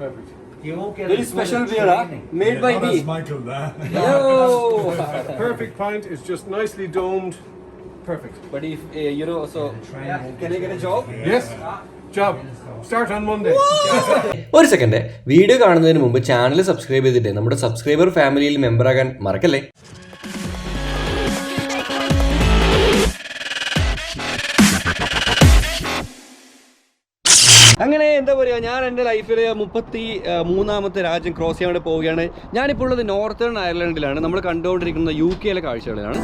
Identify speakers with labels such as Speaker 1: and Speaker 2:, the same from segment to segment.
Speaker 1: Perfect.
Speaker 2: You won't get very special beer, made by me.
Speaker 1: That's Michael there.
Speaker 2: Yo!
Speaker 1: Perfect pint. It's just nicely domed. Perfect.
Speaker 2: But if you know, so can I get a job?
Speaker 1: Yes. Job. Start on Monday.
Speaker 3: ഒരു second, video കാണുന്നതിന് മുമ്പ് channel subscribe ചെയ്തിട്ട് നമ്മുടെ subscriber ഫാമിലിയിൽ മെമ്പറാകാൻ മറക്കല്ലേ. അങ്ങനെ എന്താ പറയുക, ഞാൻ എൻ്റെ ലൈഫിൽ 33ാമത്തെ രാജ്യം ക്രോസ് ചെയ്യാൻ വേണ്ടി പോവുകയാണ്. ഞാനിപ്പോൾ ഉള്ളത് നോർത്തേൺ അയർലൻഡിലാണ്. നമ്മൾ കണ്ടുകൊണ്ടിരിക്കുന്ന UK കാഴ്ചകളിലാണ്.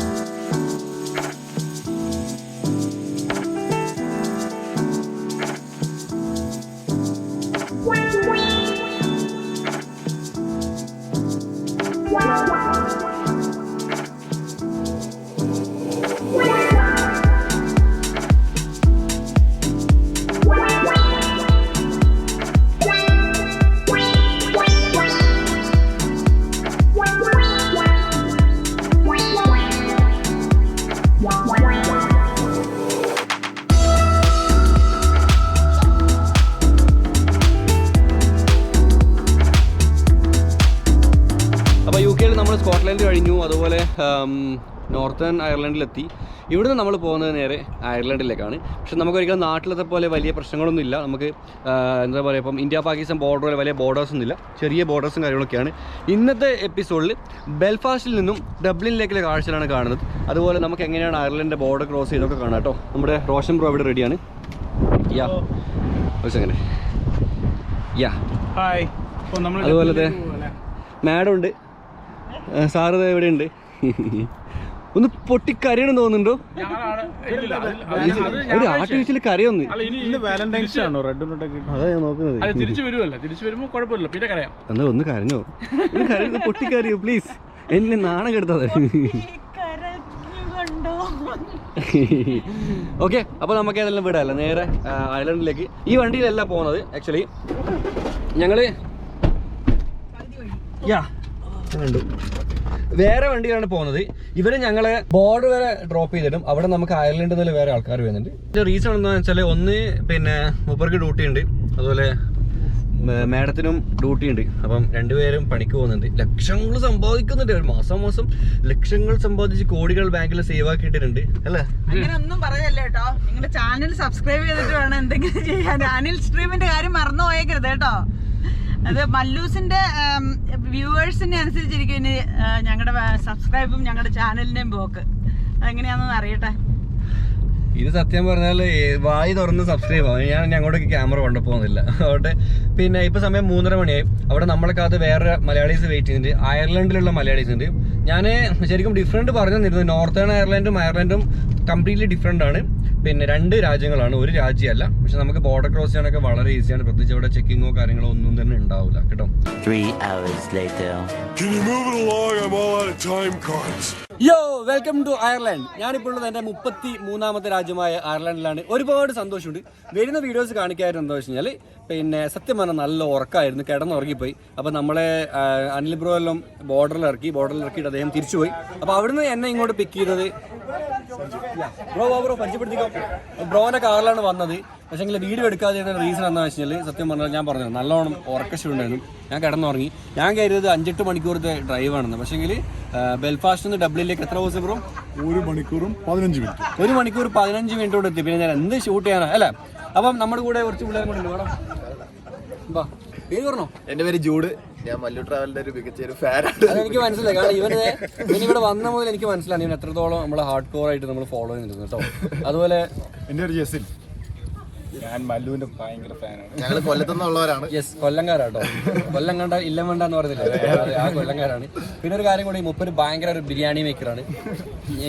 Speaker 3: അപ്പോൾ UK നമ്മൾ സ്കോട്ട്ലൻഡ് കഴിഞ്ഞു, അതുപോലെ നോർത്തേൺ അയർലൻഡിലെത്തി. ഇവിടുന്ന് നമ്മൾ പോകുന്നത് നേരെ അയർലൻഡിലേക്കാണ്. പക്ഷെ നമുക്കൊരിക്കലും നാട്ടിലത്തെ പോലെ വലിയ പ്രശ്നങ്ങളൊന്നും ഇല്ല. നമുക്ക് എന്താ പറയുക, ഇപ്പം ഇന്ത്യ പാകിസ്ഥാൻ ബോർഡർ പോലെ വലിയ ബോർഡേഴ്സൊന്നും ഇല്ല, ചെറിയ ബോർഡേഴ്സും കാര്യങ്ങളൊക്കെയാണ്. ഇന്നത്തെ എപ്പിസോഡിൽ ബെൽഫാസ്റ്റിൽ നിന്നും ഡബ്ലിനിലേക്കുള്ള കാഴ്ചകളാണ് കാണുന്നത്. അതുപോലെ നമുക്ക് എങ്ങനെയാണ് അയർലൻഡിൻ്റെ ബോർഡർ ക്രോസ് ചെയ്തൊക്കെ കാണാം കേട്ടോ. നമ്മുടെ റോഷൻ ബ്രോ ഇവിടെ റെഡിയാണ്. യാ ഒരു സെക്കൻഡ്. യാ
Speaker 4: ഹായ്.
Speaker 3: അതുപോലെ മാഡം ഉണ്ട്, സാറ് എവിടെയുണ്ട്? ഒന്ന് പൊട്ടിക്കരയണം തോന്നുന്നുണ്ടോ? ഒരു ആർട്ടിഫിഷ്യൽ കരയൊന്ന്. അതാ ഞാൻ നോക്കുന്നത്.
Speaker 4: തിരിച്ചു വരുമ്പോ കുഴപ്പമില്ല, പിന്നെ കരയാം.
Speaker 3: എന്നാ ഒന്ന് കരഞ്ഞോ, ഒന്ന് കരയുന്ന പൊട്ടിക്കരയോ പ്ലീസ്. എന്നെ നാണം കെടുത്താതെ. ഓക്കെ, അപ്പോൾ നമുക്ക് ഏതെല്ലാം വിടാമല്ലോ നേരെ അയർലൻഡിലേക്ക്. ഈ വണ്ടിയിലല്ല പോകുന്നത്. ആക്ച്വലി ഞങ്ങള് കണ്ടു വേറെ വണ്ടിയാണ് പോകുന്നത്. ഇവര് ഞങ്ങളെ ബോർഡർ വരെ ഡ്രോപ്പ് ചെയ്തിട്ടും അവിടെ നമുക്ക് അയർലൻഡിൽ നിന്ന് വേറെ ആൾക്കാർ വരുന്നുണ്ട്. റീസൺ എന്താണെന്ന് വെച്ചാൽ, ഒന്ന് പിന്നെ മൂപ്പർക്ക് ഡ്യൂട്ടി ഉണ്ട്, അതുപോലെ മാഡത്തിനും ഡ്യൂട്ടി ഉണ്ട്. അപ്പം രണ്ടുപേരും പണിക്ക് പോകുന്നുണ്ട്. ലക്ഷങ്ങൾ സമ്പാദിക്കുന്നുണ്ട്. മാസം ലക്ഷങ്ങൾ സമ്പാദിച്ച് കോടികൾ ബാങ്കിൽ സേവ് ആക്കിയിട്ടുണ്ട് അല്ലേ?
Speaker 5: അങ്ങനെ ഒന്നും പറയല്ലേ കേട്ടോ. നിങ്ങളുടെ ചാനൽ സബ്സ്ക്രൈബ് ചെയ്തിട്ട് വേണം എന്തെങ്കിലും ചെയ്യാൻ. അനിൽ സ്ട്രീമിന്റെ കാര്യം മറന്നു പോയേക്കരുത് കേട്ടോ. അത് മല്ലൂസിന്റെ വ്യൂവേഴ്സിനെ അനുസരിച്ചിരിക്കും ഇനി ഞങ്ങളുടെ സബ്സ്ക്രൈബും ഞങ്ങളുടെ ചാനലിന്റെയും പോക്ക്. അതെങ്ങനെയാണെന്ന് അറിയട്ടെ.
Speaker 3: ഇത് സത്യം പറഞ്ഞാൽ വായി തുറന്ന് സബ്സ്ക്രൈബ് ആവും. ഞാൻ അങ്ങോട്ടേക്ക് ക്യാമറ കൊണ്ടുപോകുന്നില്ല. അതുകൊണ്ട് പിന്നെ ഇപ്പം സമയം 3:30 മണിയായി. അവിടെ നമ്മളെക്കാത്ത് വേറെ മലയാളീസ് വെയിറ്റ് ചെയ്യുന്നുണ്ട്. അയർലൻഡിലുള്ള മലയാളീസ് ഉണ്ട്. ഞാൻ ശരിക്കും ഡിഫറെൻറ്റ് പറഞ്ഞു തന്നിരുന്നു. നോർത്തേൺ അയർലൻഡും കംപ്ലീറ്റ്ലി ഡിഫറെൻ്റ് ആണ്. പിന്നെ 2 രാജ്യങ്ങളാണ്, ഒരു രാജ്യമല്ല. പക്ഷെ നമുക്ക് ബോർഡർ ക്രോസ് ചെയ്യാനൊക്കെ വളരെ ഈസിയാണ്. പ്രത്യേകിച്ച് അവിടെ ചെക്കിങ്ങോ കാര്യങ്ങളോ ഒന്നും തന്നെ ഉണ്ടാവില്ല കേട്ടോ.
Speaker 6: 3 hours later.
Speaker 1: Can you move it along? I'm all out of time cards.
Speaker 3: യോ വെൽക്കം ടു അയർലൻഡ്. ഞാനിപ്പോൾ ഉള്ളത് എൻ്റെ 33ാമത്തെ രാജ്യമായ അയർലൻഡിലാണ്. ഒരുപാട് സന്തോഷമുണ്ട്. വരുന്ന വീഡിയോസ് കാണിക്കായിരുന്നു. എന്താ വെച്ച് കഴിഞ്ഞാൽ പിന്നെ സത്യം പറഞ്ഞാൽ നല്ല ഉറക്കമായിരുന്നു, കിടന്നുറങ്ങിപ്പോയി. അപ്പോൾ നമ്മളെ അനിൽ ബ്രോ എല്ലാം ബോർഡറിൽ ഇറക്കിയിട്ട് അദ്ദേഹം തിരിച്ചുപോയി. അപ്പോൾ അവിടുന്ന് എന്നെ ഇങ്ങോട്ട് പിക്ക് ചെയ്തത് ബ്രോ പരിചയപ്പെടുത്തിക്കോ. ബ്രോന്റെ കാറിലാണ് വന്നത്. പക്ഷേ വീഡിയോ എടുക്കാതെ റീസൺ എന്താണെന്ന് വെച്ച് കഴിഞ്ഞാൽ, സത്യം പറഞ്ഞാൽ ഞാൻ പറഞ്ഞു നല്ലോണം ഉറക്കശുണ്ടായിരുന്നു. ഞാൻ കിടന്നുറങ്ങി. ഞാൻ കയറിയത് 5-8 മണിക്കൂറത്തെ ഡ്രൈവാണെന്ന്. പക്ഷേങ്കിൽ ബെൽഫാസ്റ്റ് നിന്ന് ഡബ്ലിനിലേക്ക് എത്ര ദിവസം ബ്രോ?
Speaker 1: 1 മണിക്കൂറും 15 മിനിറ്റ്.
Speaker 3: 1 മണിക്കൂർ 15 മിനിറ്റോട് എത്തി. പിന്നെ ഞാൻ എന്ത് ഷൂട്ട് ചെയ്യാനാ അല്ലേ? അപ്പം നമ്മുടെ കൂടെ കുറച്ച് പിള്ളേരും കൂടെ ഉണ്ട്. വേണം വാ, പേര് പറഞ്ഞോ.
Speaker 7: എന്റെ പേര് ജൂഡ്. ഞാൻ മല്ലു ട്രാവലിന്റെ ഒരു മികച്ച ഒരു ഫാനാണ്.
Speaker 3: അതെനിക്ക് മനസ്സിലായി. കാരണം ഇവനിവിടെ വന്ന മുതൽ എനിക്ക് മനസ്സിലാണ് ഇവൻ എത്രത്തോളം നമ്മളെ ഹാർഡ് കോർ ആയിട്ട് നമ്മൾ ഫോളോ ചെയ്യുന്നുണ്ട് കേട്ടോ. അതുപോലെ
Speaker 1: എന്റെ ഒരു ജെസിൽ, ഞാൻ മല്ലുവിന്റെ ഭയങ്കര ഫാനാണ്.
Speaker 7: ഞങ്ങൾ കൊല്ലത്തുനിന്നുള്ളവരാണ്.
Speaker 3: യെസ്, കൊല്ലംകാരാട്ടോ. കൊല്ലം കണ്ട ഇല്ലം വേണ്ട എന്ന് പറഞ്ഞില്ലേ, ആ കൊല്ലംകാരാണ്. പിന്നെ ഒരു കാര്യം കൂടി, മുപ്പൊരു ഭയങ്കര ഒരു ബിരിയാണി മേക്കറാണ്.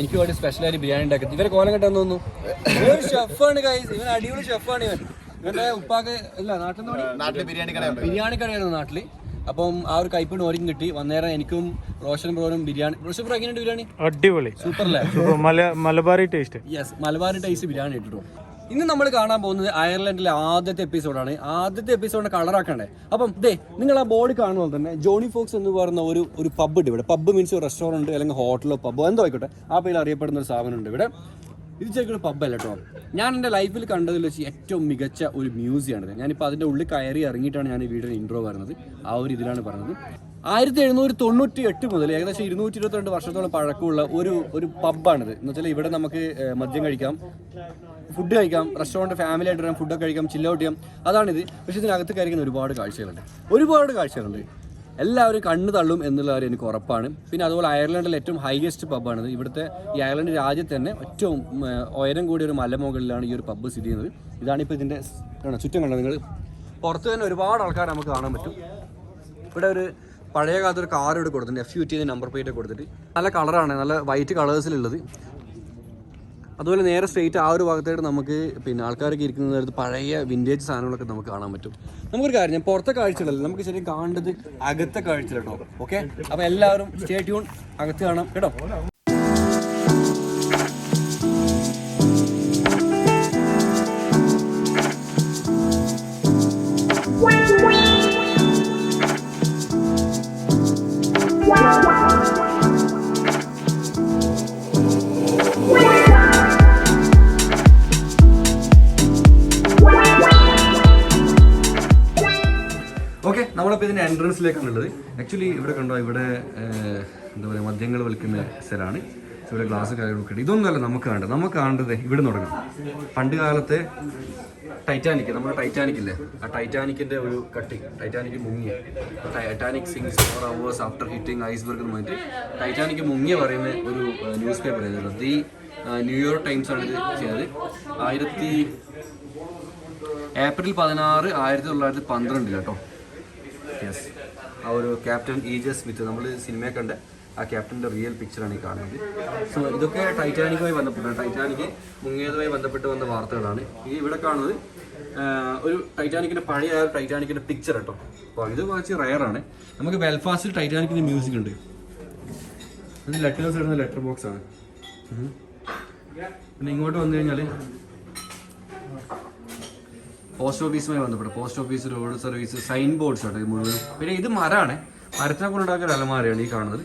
Speaker 3: എനിക്ക് വേണ്ടി സ്പെഷ്യലായിട്ട് ബിരിയാണി ഉണ്ടാക്കുന്നത്. ഇവരെ കോലം കെട്ടാന്ന് തോന്നുന്നു. ഇവരൊരു ഷെഫാണ് ഗൈസ്. ഇവൻ അടിപൊളി ഷെഫാണ്. ഇവന്റെ ഉപ്പാക്ക് അല്ല നാട്ടിൽ
Speaker 7: ബിരിയാണി
Speaker 3: കടയായിരുന്നു നാട്ടില്. അപ്പം ആ ഒരു കൈപ്പിന് ഓരിക്കും കിട്ടി. വന്നേരം എനിക്കും റോഷൻ ബ്രോനും ബിരിയാണി. റോഷൻ ബ്രോ എങ്ങനെയുണ്ട് ബിരിയാണി?
Speaker 4: അടിപൊളി,
Speaker 3: സൂപ്പർ അല്ലേ?
Speaker 4: Malabari taste.
Speaker 3: Yes, Malabari taste biryani ഇട്ടിട്ടു. ഇന്ന് നമ്മൾ കാണാൻ പോകുന്നത് അയർലൻഡിലെ ആദ്യത്തെ എപ്പിസോഡാണ്. ആദ്യത്തെ എപ്പിസോഡിനെ കളറാക്കണ്ടേ. അപ്പം ദേ നിങ്ങൾ ആ ബോർഡ് കാണുന്ന പോലെ തന്നെ ജോണി ഫോക്സ് എന്ന് പറയുന്ന ഒരു പബ് ഉണ്ട് ഇവിടെ. പബ് മീൻസ് ഒരു റെസ്റ്റോറൻറ്റ് അല്ലെങ്കിൽ ഹോട്ടലോ പബ്ബോ എന്തോ ആയിക്കോട്ടെ, ആ പേരിൽ അറിയപ്പെടുന്ന ഒരു സ്ഥാപനം ഉണ്ട് ഇവിടെ. ഇത് ശരിക്കും പബ്ബല്ല കേട്ടോ. ഞാൻ എൻ്റെ ലൈഫിൽ കണ്ടതിൽ വെച്ച് ഏറ്റവും മികച്ച ഒരു മ്യൂസിയമാണിത്. ഞാനിപ്പോൾ അതിൻ്റെ ഉള്ളിൽ കയറി ഇറങ്ങിയിട്ടാണ് ഞാൻ ഈ വീഡിയോ ഇൻട്രോ പറയുന്നത്. ആ ഒരു ഇതിലാണ് പറയുന്നത്. 1798 മുതൽ ഏകദേശം 222 വർഷത്തോളം പഴക്കമുള്ള ഒരു പബ്ബാണിത്. എന്ന് വെച്ചാൽ ഇവിടെ നമുക്ക് മദ്യം കഴിക്കാം, ഫുഡ് കഴിക്കാം, റെസ്റ്റോറൻറ്റ് ഫാമിലി ആയിട്ട് വരാം, ഫുഡൊക്കെ കഴിക്കാം, ചില്ല് ഔട്ട് ചെയ്യാം. അതാണിത്. പക്ഷേ ഇതിനകത്ത് കയറിക്കുന്ന ഒരുപാട് കാഴ്ചകളുണ്ട്. എല്ലാവരും കണ്ണ് തള്ളും എന്നുള്ള കാര്യം എനിക്ക് ഉറപ്പാണ്. പിന്നെ അതുപോലെ അയർലൻഡിലെ ഏറ്റവും ഹൈയസ്റ്റ് പബ്ബാണിത്. ഇവിടുത്തെ ഈ അയർലൻഡ് രാജ്യത്ത് തന്നെ ഏറ്റവും ഉയരം കൂടിയ ഒരു മലമുകളിലാണ് ഈ ഒരു പബ്ബ് സ്ഥിതി ചെയ്യുന്നത്. ഇതാണിപ്പോൾ ഇതിൻ്റെ ചുറ്റും കണ്ടത്. നിങ്ങൾ പുറത്ത് തന്നെ ഒരുപാട് ആൾക്കാർ നമുക്ക് കാണാൻ പറ്റും. ഇവിടെ ഒരു പഴയ കാലത്ത് ഒരു കാർ ഇവിടെ കൊടുത്തിട്ടുണ്ട്, FUT നമ്പർ പ്ലേറ്റ് കൊടുത്തിട്ട്. നല്ല കളറാണ്, നല്ല വൈറ്റ് കളേഴ്സിലുള്ളത്. അതുപോലെ നേരെ സ്ട്രെയിറ്റ് ആ ഒരു ഭാഗത്തായിട്ട് നമുക്ക് പിന്നെ ആൾക്കാരൊക്കെ ഇരിക്കുന്ന നേരത്ത് പഴയ വിൻറ്റേജ് സാധനങ്ങളൊക്കെ നമുക്ക് കാണാൻ പറ്റും. നമുക്കൊരു കാര്യം, ഞാൻ പുറത്തെ കാഴ്ചകളല്ല, നമുക്ക് ശരിക്കും കാണേണ്ടത് അകത്തെ കാഴ്ച കേട്ടോ. ഓക്കെ, അപ്പോൾ എല്ലാവരും സ്റ്റേ ട്യൂൺ, അകത്ത് കാണാം കേട്ടോ. ഓക്കെ, നമ്മളിപ്പോൾ ഇതിൻ്റെ എൻട്രൻസിലേക്കാണുള്ളത്. ആക്ച്വലി ഇവിടെ കണ്ടോ, ഇവിടെ എന്താ പറയുക, മദ്യങ്ങൾ വിൽക്കുന്ന സ്ഥലമാണ്. ഇവിടെ ഗ്ലാസ് കാര്യങ്ങളൊക്കെ ഉണ്ട്. ഇതൊന്നുമല്ല നമുക്ക് കാണേണ്ടത് ഇവിടെ തുടങ്ങാം. പണ്ട് കാലത്തെ ടൈറ്റാനിക്, നമ്മുടെ ടൈറ്റാനിക് ഇല്ലേ, ആ ടൈറ്റാനിക്കിൻ്റെ ഒരു കട്ടിങ്, ടൈറ്റാനിക് മുങ്ങിയ, Titanic sings 4 hours after hitting iceberg എന്ന് പറഞ്ഞിട്ട് ടൈറ്റാനിക് മുങ്ങിയ പറയുന്ന ഒരു ന്യൂസ് പേപ്പർ ആയിരുന്നു. ദി ന്യൂയോർക്ക് ടൈംസ് ആണ് ഇത് ചെയ്തത്. ഏപ്രിൽ 16, 1912 കേട്ടോ. യെസ്, ആ ഒരു ക്യാപ്റ്റൻ ഈജസ് സ്മിത്ത്, നമ്മൾ സിനിമയെ കണ്ട ആ ക്യാപ്റ്റൻ്റെ റിയൽ പിക്ചറാണ് ഈ കാണുന്നത്. സോ ഇതൊക്കെ ടൈറ്റാനിക്കുമായി ബന്ധപ്പെട്ടാണ്, ടൈറ്റാനിക് മുങ്ങിയതുമായി ബന്ധപ്പെട്ട് വന്ന വാർത്തകളാണ്. ഈ ഇവിടെ കാണുന്നത് ഒരു ടൈറ്റാനിക്കിൻ്റെ പഴയ ടൈറ്റാനിക്കിൻ്റെ പിക്ചർ കേട്ടോ. അപ്പോൾ ഇത് കുറച്ച് റയറാണ്. നമുക്ക് ബെൽഫാസ്റ്റിൽ ടൈറ്റാനിക്കിൻ്റെ മ്യൂസിക് ഉണ്ട്. ഇത് ലെറ്റേഴ്സ് ഇടുന്ന ലെറ്റർ ബോക്സ് ആണ്. പിന്നെ ഇങ്ങോട്ട് വന്നു കഴിഞ്ഞാൽ പോസ്റ്റ് ഓഫീസുമായി ബന്ധപ്പെട്ട് post office, road service, sign boards ആണ് മുഴുവൻ. പിന്നെ ഇത് മരമാണ്, മരത്തിനെ കൊണ്ടുണ്ടാക്കിയ ഒരു അലമാരയാണ് ഈ കാണുന്നത്.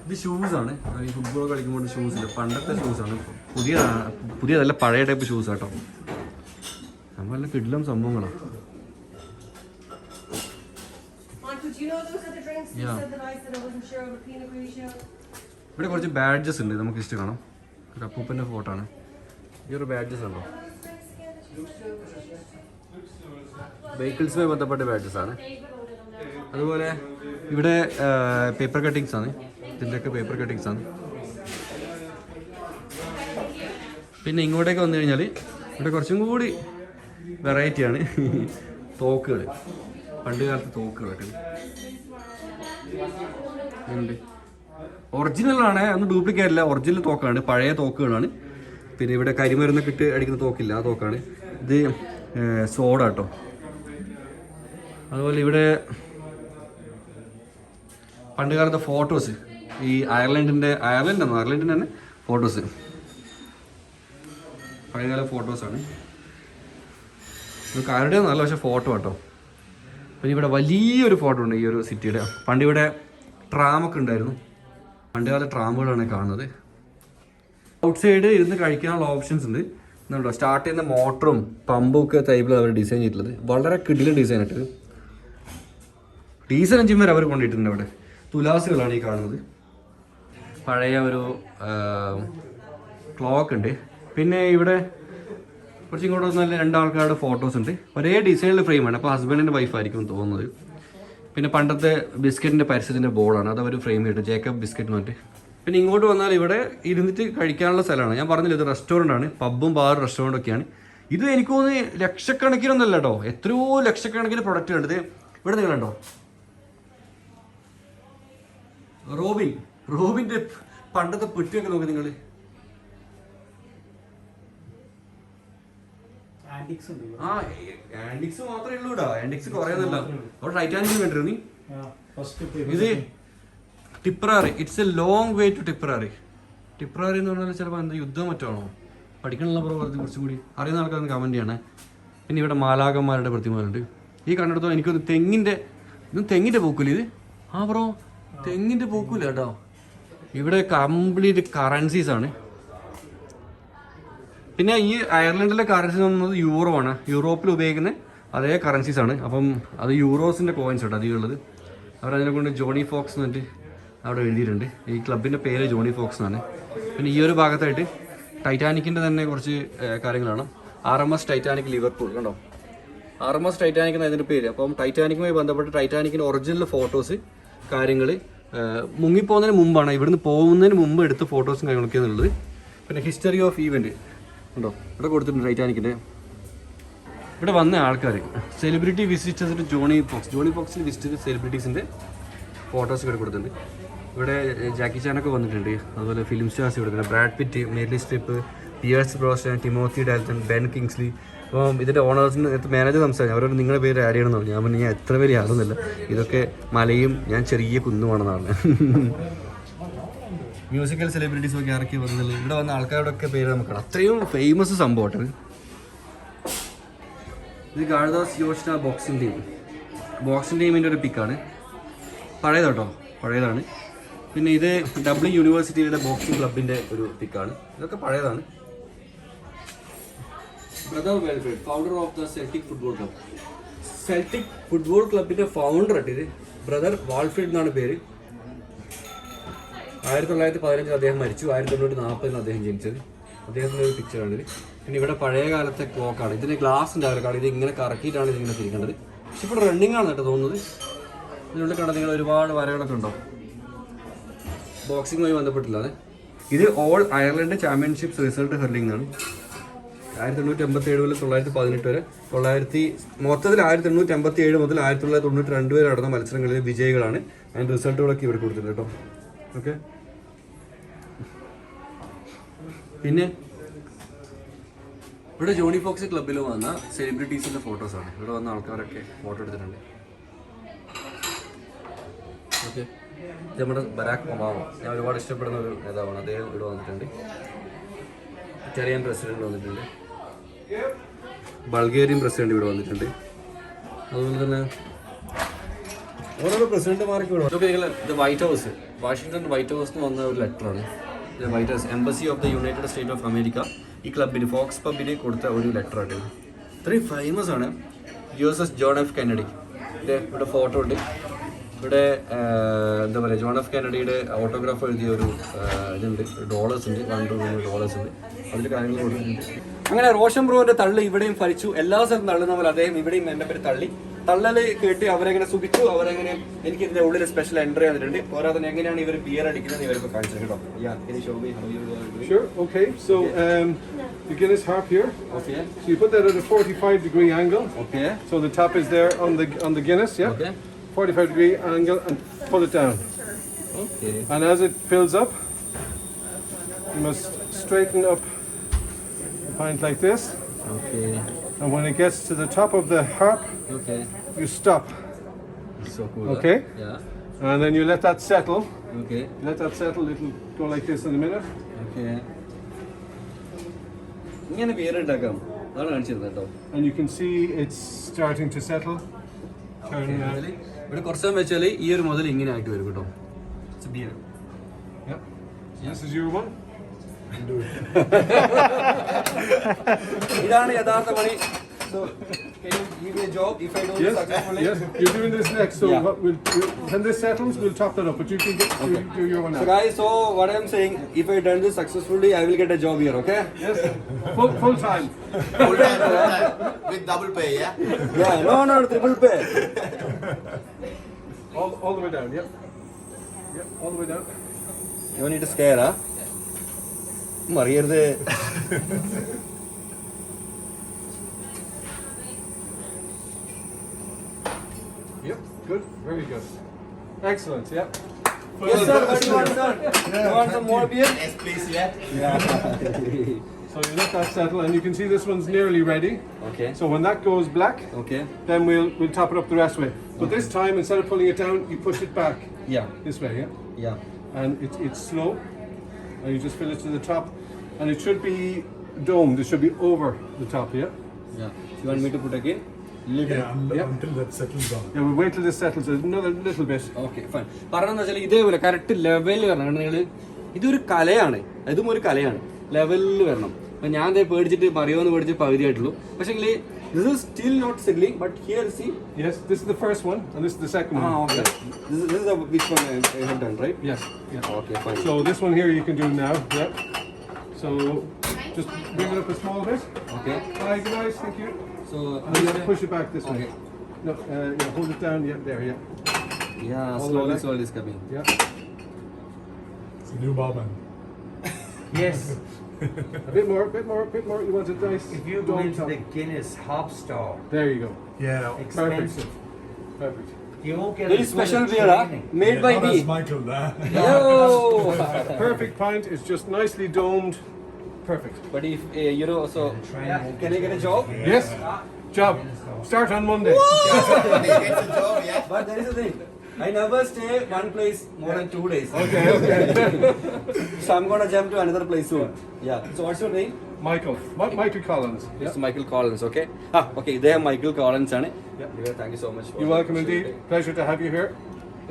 Speaker 3: ഇത് ഷൂസാണ്, ഈ ഫുട്ബോൾ കളിക്കുമ്പോൾ ഷൂസില്ല, പണ്ടത്തെ ഷൂസാണ്, പുതിയതല്ല, പഴയ ടൈപ്പ് ഷൂസ് കേട്ടോ. നല്ല കിടിലം സംഭവങ്ങളാണ്. ഇവിടെ കുറച്ച് ബാഡ്ജസ് ഉണ്ട്, നമുക്ക് ഇഷ്ടം കാണാം. ഒരു അപ്പൂപ്പൻ്റെ ഫോട്ടോ ആണ്. ഈ ഒരു ബാഡ്ജസ് ഉണ്ടോ, വെഹിക്കിൾസുമായി ബന്ധപ്പെട്ട ബാഡ്ജസ് ആണ്. അതുപോലെ ഇവിടെ പേപ്പർ കട്ടിങ്സ് ആണ്, ഇതിൻ്റെയൊക്കെ പേപ്പർ കട്ടിങ്സ് ആണ്. പിന്നെ ഇങ്ങോട്ടേക്ക് വന്നു കഴിഞ്ഞാൽ ഇവിടെ കുറച്ചും കൂടി വെറൈറ്റിയാണ്. തോക്കുകൾ, പണ്ട് കാലത്ത് തോക്കുകളൊക്കെ ഉണ്ട്. ഒറിജിനലാണ്, ഒന്നും ഡ്യൂപ്ലിക്കേറ്റ് അല്ല, ഒറിജിനൽ തോക്കാണ്, പഴയ തോക്കുകളാണ്. പിന്നെ ഇവിടെ കരിമരുന്നൊക്കെ ഇട്ട് അടിക്കുന്ന തോക്കില്ല, ആ തോക്കാണ്. ഇത് സോഡ കേട്ടോ. അതുപോലെ ഇവിടെ പണ്ട് കാലത്തെ ഫോട്ടോസ്, ഈ അയർലൻഡിൻ്റെ തന്നെ ഫോട്ടോസ്, പഴയകാല ഫോട്ടോസാണ്. നമുക്ക് ആരുടെയും നല്ല, പക്ഷേ ഫോട്ടോ കേട്ടോ. പിന്നെ ഇവിടെ വലിയൊരു ഫോട്ടോ ഉണ്ട് ഈ ഒരു സിറ്റിയുടെ. പണ്ട് ഇവിടെ ട്രാമൊക്കെ ഉണ്ടായിരുന്നു, പണ്ടുകാല ട്രാമുകളാണ് കാണുന്നത്. ഔട്ട് സൈഡ് ഇരുന്ന് കഴിക്കാനുള്ള ഓപ്ഷൻസ് ഉണ്ട്. എന്നുണ്ടോ, സ്റ്റാർട്ട് ചെയ്യുന്ന മോട്ടറും പമ്പും ഒക്കെ ടൈപ്പിൽ അവർ ഡിസൈൻ ചെയ്തിട്ടുള്ളത്. വളരെ കിടിലൻ ഡിസൈൻ ആയിട്ട് ഡീസൽ എഞ്ചിൻ വരെ അവർ കൊണ്ടിട്ടുണ്ട്. അവിടെ തുലാസുകളാണ് ഈ കാണുന്നത്. പഴയ ഒരു ക്ലോക്ക് ഉണ്ട്. പിന്നെ ഇവിടെ കുറച്ച് ഇങ്ങോട്ട് വന്നാൽ 2 ആൾക്കാരുടെ ഫോട്ടോസ് ഉണ്ട്. ഒരേ ഡിസൈനിൽ ഫ്രെയിമാണ്, അപ്പോൾ ഹസ്ബൻഡിൻ്റെ വൈഫായിരിക്കും തോന്നുന്നത്. പിന്നെ പണ്ടത്തെ ബിസ്ക്കറ്റിൻ്റെ പരസ്യത്തിൻ്റെ ബോർഡാണ്, അത് അവർ ഫ്രെയിം ചെയ്തിട്ട് ജേക്കബ് ബിസ്ക്കറ്റ് എന്ന് പറഞ്ഞിട്ട്. പിന്നെ ഇങ്ങോട്ട് വന്നാൽ ഇവിടെ ഇരുന്നിട്ട് കഴിക്കാനുള്ള സ്ഥലമാണ്. ഞാൻ പറഞ്ഞില്ല, ഇത് റെസ്റ്റോറൻ്റ് ആണ്, പബ്ബും ബാറും റെസ്റ്റോറൻറ്റൊക്കെയാണ്. ഇത് എനിക്ക് തോന്നുന്നു ലക്ഷക്കണക്കിനൊന്നുമല്ല കേട്ടോ, എത്രയോ ലക്ഷക്കണക്കിന് പ്രൊഡക്റ്റ് ഉണ്ട്. ഇവിടെ നിങ്ങളുണ്ടോ, റോബിൻ്റെ പണ്ടത്തെ പെട്ടിയൊക്കെ നോക്കി നിങ്ങൾ. ആ ആൻറ്റിക്സ് മാത്രമേ ഉള്ളൂ ഇവിടെ, ആൻറ്റിക്സ് കുറേന്നല്ല. അവിടെ ടൈറ്റാനിക് കണ്ടിരുന്നു നീ. ഇത് Tipperary, it's a long way to Tipperary. Tipperary എന്ന് പറഞ്ഞാൽ ചിലപ്പോൾ എന്താ യുദ്ധം മറ്റാണോ, പഠിക്കാനുള്ള പ്രവർത്തി കുറച്ചും കൂടി അറിയുന്ന ആൾക്കാർക്ക് കമൻറ്റ് ചെയ്യണേ. പിന്നെ ഇവിടെ മാലാകന്മാരുടെ പ്രതിമകളുണ്ട്. ഈ കണ്ടെടുത്തോളം എനിക്കൊന്ന് തെങ്ങിൻ്റെ പൂക്കൂല ഇത്. ആ ബ്രോ, തെങ്ങിൻ്റെ പൂക്കൂല കേട്ടോ. ഇവിടെ കംപ്ലീറ്റ് കറൻസീസാണ്. പിന്നെ ഈ അയർലൻഡിലെ കറൻസി എന്ന് പറയുന്നത് യൂറോ ആണ്. യൂറോപ്പിൽ ഉപയോഗിക്കുന്ന അതേ കറൻസീസ് ആണ്. അപ്പം അത് യൂറോസിൻ്റെ കോയിൻസ് ഉണ്ട് അധികം ഉള്ളത്. അവരതിനെ കൊണ്ട് ജോണി ഫോക്സ് എന്ന് പറഞ്ഞിട്ട് അവിടെ എഴുതിയിട്ടുണ്ട്. ഈ ക്ലബിൻ്റെ പേര് ജോണി ഫോക്സ് എന്നാണ്. പിന്നെ ഈ ഒരു ഭാഗത്തായിട്ട് ടൈറ്റാനിക്കിൻ്റെ തന്നെ കുറച്ച് കാര്യങ്ങളാണ്. RMS ടൈറ്റാനിക് ലിവർപൂൾ കണ്ടോ, RMS ടൈറ്റാനിക് എന്ന ഇതിൻ്റെ പേര്. അപ്പം ടൈറ്റാനിക്കുമായി ബന്ധപ്പെട്ട് ടൈറ്റാനിക്കിൻ്റെ ഒറിജിനൽ ഫോട്ടോസ് കാര്യങ്ങൾ മുങ്ങിപ്പോകുന്നതിന് മുമ്പാണ്, ഇവിടുന്ന് പോകുന്നതിന് മുമ്പ് എടുത്ത ഫോട്ടോസും കാര്യങ്ങളൊക്കെ എന്നുള്ളത്. പിന്നെ ഹിസ്റ്ററി ഓഫ് ഈവൻറ്റ് ഉണ്ടോ ഇവിടെ കൊടുത്തിട്ടുണ്ട് ടൈറ്റാനിക്കിൻ്റെ. ഇവിടെ വന്ന ആൾക്കാർ സെലിബ്രിറ്റി വിസിറ്റേഴ്സിൻ്റെ ജോണി ഫോക്സിൽ വിസിറ്റ് ചെയ്ത സെലിബ്രിറ്റീസിൻ്റെ ഫോട്ടോസ് ഇവിടെ കൊടുത്തിട്ടുണ്ട്. ഇവിടെ ജാക്കി ചാനൊക്കെ വന്നിട്ടുണ്ട്. അതുപോലെ ഫിലിം സ്റ്റാർസ് ഇവിടെ Brad Pitt, Meryl Streep, Pierce Brosnan, Timothy Dalton, Ben Kingsley. അപ്പം ഇതിൻ്റെ ഓണേഴ്സിന് മാനേജർ സംസാരിച്ചു. അവരോട് നിങ്ങളുടെ പേര് ആഡ് ചെയ്യണമെന്ന് പറഞ്ഞു. ഞാൻ പറഞ്ഞു ഞാൻ എത്ര പേര് ആടുന്നില്ല, ഇതൊക്കെ മലയും ഞാൻ ചെറിയ കുന്നുമാണെന്നാണ്. മ്യൂസിക്കൽ സെലിബ്രിറ്റീസ് ഒക്കെ ഇറക്കി വന്നത് ഇവിടെ വന്ന ആൾക്കാരോടൊക്കെ പേര് നമുക്ക് അത്രയും ഫേമസ് സംഭവമാണ്. ഇത് ഗാർദാസ് യോഷ്ന ബോക്സിംഗ് ടീമിൻ്റെ ഒരു പിക്കാണ്. പഴയതാട്ടോ, പഴയതാണ്. പിന്നെ ഇത് ഡബ്ലിൻ യൂണിവേഴ്സിറ്റിയുടെ ബോക്സിംഗ് ക്ലബിൻ്റെ ഒരു പിക്കാണ്. ഇതൊക്കെ പഴയതാണ്. Brother Wilfred, founder of the Celtic football ക്ലബിൻ്റെ ഫൗണ്ടർ ആയിട്ട് ഇത് ബ്രദർ വാൾഫ്രീഡ് എന്നാണ് പേര്. 1915 അദ്ദേഹം മരിച്ചു. 1940 അദ്ദേഹം ജനിച്ചത്. അദ്ദേഹത്തിൻ്റെ ഒരു പിക്ചറാണിത്. പിന്നെ ഇവിടെ പഴയ കാലത്തെ ക്ലോക്കാണ്. ഇതിന് ഗ്ലാസ് ഉണ്ടാവില്ല, ഇത് ഇങ്ങനെ കറക്കിയിട്ടാണ് ഇതിങ്ങനെ തിരിക്കേണ്ടത്. പക്ഷെ ഇവിടെ റണ്ണിങ് ആണ് കേട്ടോ തോന്നുന്നത്. ഇതിനുള്ളിൽ കണ്ട നിങ്ങൾ ഒരുപാട് വരകളൊക്കെ ഉണ്ടോ, ബോക്സിങ്ങുമായി ബന്ധപ്പെട്ടില്ലാതെ. ഇത് all Ireland championships result Erling ആണ്. 1887 മുതൽ 1918 വരെ മൊത്തത്തിൽ 1887 മുതൽ 1992 വരെ നടന്ന മത്സരങ്ങളിലെ വിജയികളാണ്. അതിൻ്റെ റിസൾട്ടുകളൊക്കെ ഇവിടെ കൊടുത്തിട്ടുണ്ട് കേട്ടോ. ഓക്കെ, പിന്നെ ഇവിടെ ജോണി ഫോക്സ് ക്ലബ്ബിൽ വന്ന സെലിബ്രിറ്റീസിൻ്റെ ഫോട്ടോസാണ്. ഇവിടെ വന്ന ആൾക്കാരൊക്കെ ഫോട്ടോ എടുത്തിട്ടുണ്ട്. ഓക്കെ, ഇത് നമ്മുടെ ബരാക് ഒബാമ, ഞാൻ ഒരുപാട് ഇഷ്ടപ്പെടുന്ന ഒരു നേതാവാണ്. അദ്ദേഹം ഇവിടെ വന്നിട്ടുണ്ട്. ഇറ്റാലിയൻ പ്രസിഡന്റ് വന്നിട്ടുണ്ട്. ബൾഗേറിയൻ പ്രസിഡന്റ് ഇവിടെ വന്നിട്ടുണ്ട്. അതുപോലെ തന്നെ ഓരോരോ പ്രസിഡന്റുമാർക്ക് ഇവിടെ വന്നു. ഇത് white house, Washington white house എന്ന് വന്ന ഒരു ലെറ്ററാണ്. ഇത് white house embassy of the United state of America ഈ ക്ലബിന് ഫോക്സ് പബിന് കൊടുത്ത ഒരു ലെറ്ററാണ്. ഇത്രയും ഫേമസ് ആണ്. USS ജോൺ എഫ് കെന്നഡി, ഇവിടെ ഫോട്ടോ ഉണ്ട്. ഇവിടെ എന്താ പറയുക, ജോൺ എഫ് കെന്നഡിയുടെ ഓട്ടോഗ്രാഫ് എഴുതിയ ഒരു ഇതുണ്ട്, $100 ഉണ്ട്, $100 ഉണ്ട്. അതിൽ കാര്യങ്ങൾ കൊടുത്തിട്ടുണ്ട്. അങ്ങനെ റോഷൻ ബ്രോന്റെ തള്ളി ഇവിടെയും ഫലിച്ചു. എല്ലാ സ്ഥലത്തും തള്ളുന്ന പോലെ അദ്ദേഹം ഇവിടെയും എൻ്റെ പേര് തള്ളല് കേട്ട് അവരെങ്ങനെ സുഖിച്ചു. അവരെങ്ങനെ എനിക്ക് ഇതിന്റെ ഉള്ളിൽ സ്പെഷ്യൽ എൻട്രി വന്നിട്ടുണ്ട്. പോരാതെ എങ്ങനെയാണ് ഇവർ ബിയർ അടിക്കുന്നത് ഇവർക്ക് കാണിച്ചു കേട്ടോ.
Speaker 8: Sure. Okay. So the Guinness harp here.
Speaker 3: Okay.
Speaker 8: So you put that at a 45-degree angle.
Speaker 3: Okay.
Speaker 8: So the top is there on the Guinness. Yeah.
Speaker 3: Okay.
Speaker 8: 45-degree angle and pull it down.
Speaker 3: Okay.
Speaker 8: And as it fills up, you must straighten up the pint like this.
Speaker 3: Okay.
Speaker 8: And when it gets to the top of the harp,
Speaker 3: Okay.
Speaker 8: you stop.
Speaker 3: It's so cool.
Speaker 8: Okay.
Speaker 3: Huh? Yeah.
Speaker 8: And then you let that settle.
Speaker 3: Okay.
Speaker 8: Let that settle. It'll go like this in a minute.
Speaker 3: Okay. ഇങ്ങനെ beer ഉണ്ടാക്കാം, അതാണ് കാണിച്ചിരുന്നത് കേട്ടോ.
Speaker 8: And you can see it's starting to settle.
Speaker 3: ഇവിടെ കുറച്ച് സമയം വെച്ചാൽ ഈ ഒരു മുതൽ ഇങ്ങനെ ആയിട്ട് വരും കേട്ടോ. Beer.
Speaker 8: Yep. This is your one.
Speaker 3: ഇതാണ് യഥാർത്ഥ പണി. So, can you give me a job if I do this successfully?
Speaker 8: Yes, you're doing this next. So
Speaker 3: Yeah.
Speaker 8: when this settles, we'll top that up. But you can do your one now.
Speaker 3: So guys, so what I'm saying, if I done this successfully, I will get a job here, okay?
Speaker 8: Yes, full time.
Speaker 7: With double pay, yeah?
Speaker 3: Yeah, no, triple pay.
Speaker 8: All the way down. Yep. Yep, all the way down.
Speaker 3: You need to scare, huh? മറിയരുത്.
Speaker 8: Yep, good, very good. Excellent, yep.
Speaker 3: Yes sir, what do you want sir? You want some more beer?
Speaker 7: Yes, please, yeah.
Speaker 8: So you let that settle, and you can see this one's nearly ready.
Speaker 3: Okay.
Speaker 8: So when that goes black,
Speaker 3: Okay.
Speaker 8: then we'll top it up the rest way. But this time, instead of pulling it down, you push it back
Speaker 3: Yeah.
Speaker 8: this way, yeah.
Speaker 3: Yeah.
Speaker 8: And it's slow, and you just fill it to the top, and it should be domed. It should be over the top, yeah.
Speaker 3: Yeah. You want me to put again?
Speaker 8: Until that settles down. Yeah, we'll wait till this settles another little bit.
Speaker 3: Okay, fine. പറഞ്ഞെന്ന് വെച്ചാൽ ഇതേപോലെ correct ലെവലിൽ വരണം. നിങ്ങൾ ഇതൊരു കലയാണ്, ഇതും ഒരു കലയാണ്. ലെവലിൽ വരണം. അപ്പം ഞാൻ അതേ പേടിച്ചിട്ട് പറയുമെന്ന് പേടിച്ചിട്ട് പകുതിയായിട്ടുള്ളൂ. പക്ഷേ this is still not settling, but here see.
Speaker 8: Yes, this is the first one, and this is the second one.
Speaker 3: Okay. This is which one I have done, right?
Speaker 8: Yes. Yes.
Speaker 3: Okay, fine.
Speaker 8: So this one here you can do now. Yep. So just bring it up a small bit.
Speaker 3: Okay.
Speaker 8: Right, guys. Thank you.
Speaker 3: So
Speaker 8: And you have to push it back this way.
Speaker 3: Okay.
Speaker 8: No, yeah, hold it down. Yeah, there. Yeah.
Speaker 3: yeah,
Speaker 8: All the way.
Speaker 3: slowly is coming.
Speaker 8: Yeah.
Speaker 1: It's a new Boban.
Speaker 9: Yes,
Speaker 8: A bit more. Bit more. Bit more. You want it nice?
Speaker 9: if you go
Speaker 8: Dome
Speaker 9: into
Speaker 8: top.
Speaker 9: the Guinness Hop Store,
Speaker 8: There you go.
Speaker 1: Yeah.
Speaker 9: expensive.
Speaker 8: Perfect.
Speaker 9: You won't get
Speaker 3: Very
Speaker 9: as good
Speaker 3: special
Speaker 9: a
Speaker 3: beer,
Speaker 9: training.
Speaker 3: made by me.
Speaker 1: That's Michael there.
Speaker 3: Yo!
Speaker 8: Perfect pint. It's just nicely domed. Perfect.
Speaker 3: But if so
Speaker 9: Training.
Speaker 3: can I get a job?
Speaker 8: Yes. Job. Start on Monday.
Speaker 3: But there is a thing. I never stay one place more than 2 days.
Speaker 8: Okay. Okay.
Speaker 3: So I'm gonna jump to another place soon. Yeah. So what's your name?
Speaker 8: Michael. Michael Collins. Yeah.
Speaker 3: It's Michael Collins. Okay. Okay. They have Michael Collins on it. Yeah. Thank you so much.
Speaker 8: You're welcome indeed. Pleasure to have you here.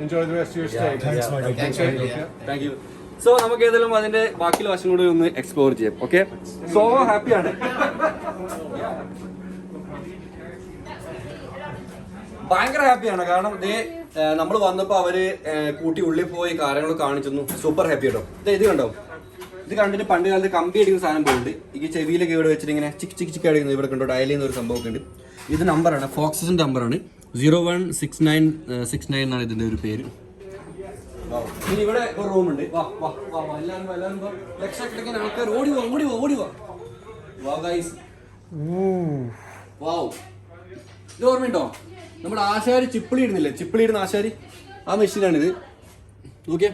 Speaker 8: Enjoy the rest of your stay.
Speaker 1: Thanks, Michael.
Speaker 7: Thanks,
Speaker 1: Thank you.
Speaker 7: Michael.
Speaker 3: Thank you. So നമുക്ക് ഏതായാലും അതിന്റെ ബാക്കിയുള്ള വശം കൂടി ഒന്ന് explore ചെയ്യാം. Okay, so ഹാപ്പിയാണ്, ഭയങ്കര ഹാപ്പിയാണ്. കാരണം നമ്മൾ വന്നപ്പോൾ അവര് കൂട്ടി ഉള്ളിൽ പോയി കാര്യങ്ങൾ കാണിച്ചു, സൂപ്പർ ഹാപ്പി കേട്ടോ. ഇത് കണ്ടോ, ഇത് കണ്ടിട്ട് പണ്ട് കാലത്ത് കമ്പി അടിക്കുന്ന സാധനം പോയിട്ട് ഈ ചെവിയിലൊക്കെ ഇവിടെ വെച്ചിട്ട് ഇങ്ങനെ ചിക്ക് ചിക്ക് ചിക്ക് അടിക്കുന്നത് ഇവിടെ കണ്ടോ, ഡയൽ ചെയ്യുന്ന ഒരു സംഭവമൊക്കെ ഉണ്ട്. ഇത് നമ്പറാണ്, ഫോക്സിന്റെ നമ്പറാണ് 016969 എന്നാണ് ഇതിന്റെ ഒരു പേര്. ഇനി ഇവിടെ ഒരു റൂമുണ്ട്. എല്ലാവരും ലക്ഷക്കണക്കിന് ആൾക്കാർ ഓടി വാ. ഇത് ഓർമ്മയുണ്ടോ, നമ്മുടെ ആശാരി ചിപ്പിളി ഇടുന്നില്ലേ, ചിപ്പിളി ഇടുന്ന ആശാരി, ആ മെഷീനാണിത്. ഓക്കെ,